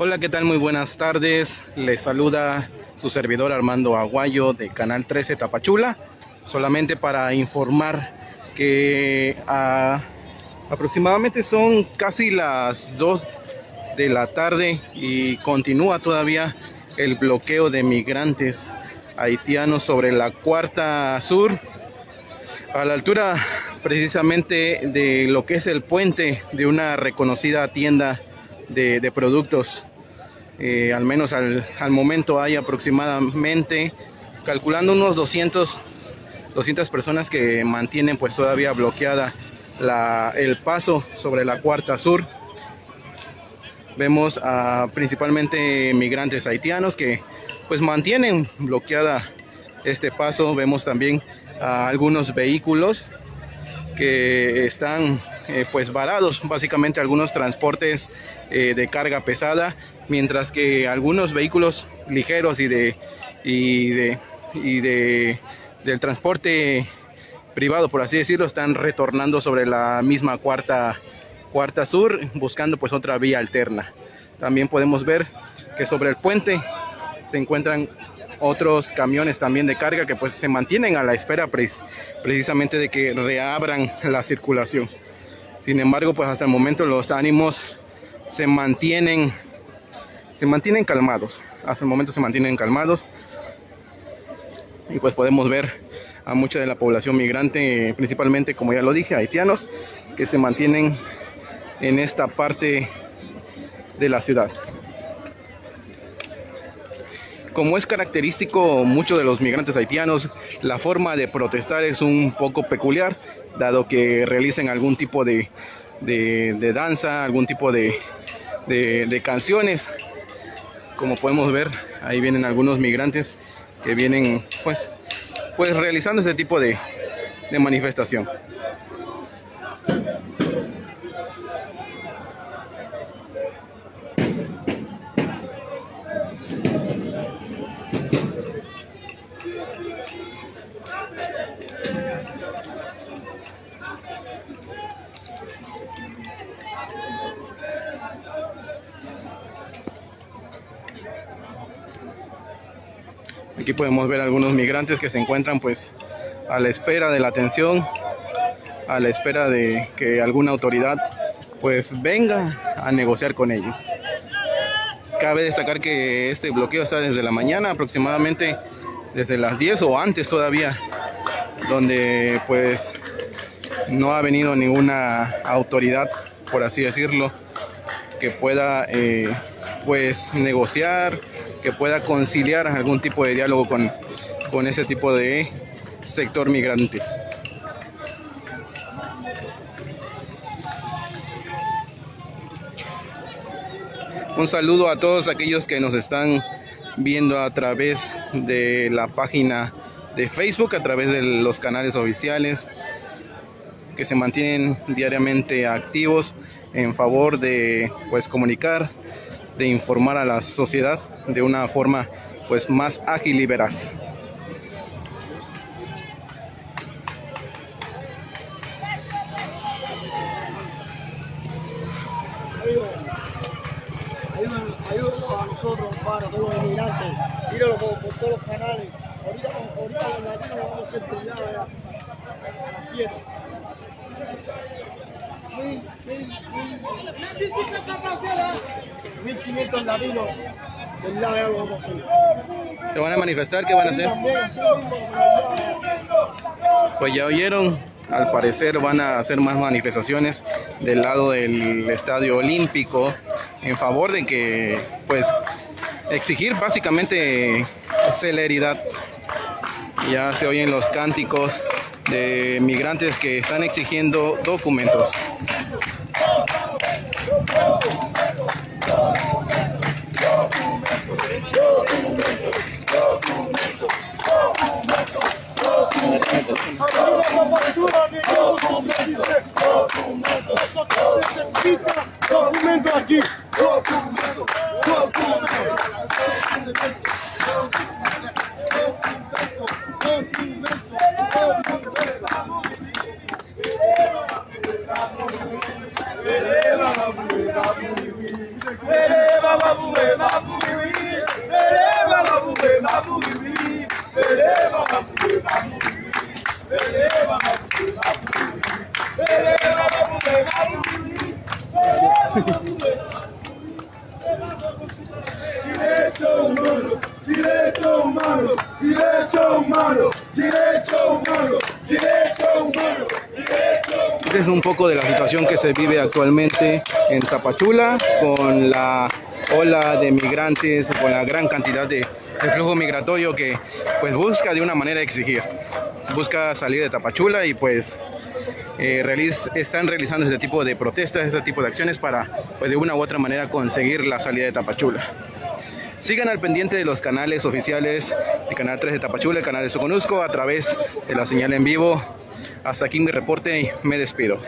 Hola, ¿qué tal? Muy buenas tardes. Les saluda su servidor Armando Aguayo de Canal 13 Tapachula. Solamente para informar que aproximadamente son casi las 2 de la tarde y continúa todavía el bloqueo de migrantes haitianos sobre la Cuarta Sur, a la altura precisamente de lo que es el puente de una reconocida tienda de productos. Al menos al momento hay aproximadamente, calculando unos 200 personas que mantienen pues todavía bloqueada el paso sobre la Cuarta Sur. Vemos principalmente migrantes haitianos que pues mantienen bloqueada este paso. Vemos también algunos vehículos que están pues varados, básicamente algunos transportes de carga pesada, mientras que algunos vehículos ligeros y del transporte privado, por así decirlo, están retornando sobre la misma Cuarta Sur, buscando pues otra vía alterna. También podemos ver que sobre el puente se encuentran otros camiones también de carga que pues se mantienen a la espera precisamente de que reabran la circulación. Sin embargo, pues hasta el momento los ánimos se mantienen calmados. Hasta el momento se mantienen calmados. Y pues podemos ver a mucha de la población migrante, principalmente, como ya lo dije, haitianos, que se mantienen en esta parte de la ciudad. Como es característico muchos de los migrantes haitianos, la forma de protestar es un poco peculiar, dado que realicen algún tipo de danza, algún tipo de canciones. Como podemos ver, ahí vienen algunos migrantes que vienen pues realizando este tipo de manifestación. Aquí podemos ver algunos migrantes que se encuentran pues a la espera de la atención, a la espera de que alguna autoridad pues venga a negociar con ellos. Cabe destacar que este bloqueo está desde la mañana, aproximadamente desde las 10 o antes todavía, donde pues no ha venido ninguna autoridad, por así decirlo, que pueda pues negociar, que pueda conciliar algún tipo de diálogo con ese tipo de sector migrante. Un saludo a todos aquellos que nos están viendo a través de la página de Facebook, a través de los canales oficiales, que se mantienen diariamente activos en favor de pues comunicar, de informar a la sociedad de una forma pues más ágil y veraz. Ayúdanos a nosotros, para todos los inmigrantes, tíralo por todos los canales. Ahorita los latinos vamos a ser trillados a las 7. 1.500 latinos del lado ya lo vamos a hacer. ¿Se van a manifestar? ¿Qué van a hacer? Pues ya oyeron, al parecer van a hacer más manifestaciones del lado del Estadio Olímpico en favor de que pues exigir básicamente celeridad. Ya se oyen los cánticos de migrantes que están exigiendo documentos. Nosotros necesitamos documentos aquí. Eleva, Derecho humano, derecho humano, derecho humano, derecho humano, derecho humano, derecho humano. Esta es un poco de la situación que se vive actualmente en Tapachula con la ola de migrantes, con la gran cantidad de flujo migratorio que pues busca de una manera exigir, busca salir de Tapachula y pues están realizando este tipo de protestas, este tipo de acciones para pues de una u otra manera conseguir la salida de Tapachula. Sigan al pendiente de los canales oficiales, el canal 3 de Tapachula, el canal de Soconusco, a través de la señal en vivo. Hasta aquí mi reporte y me despido.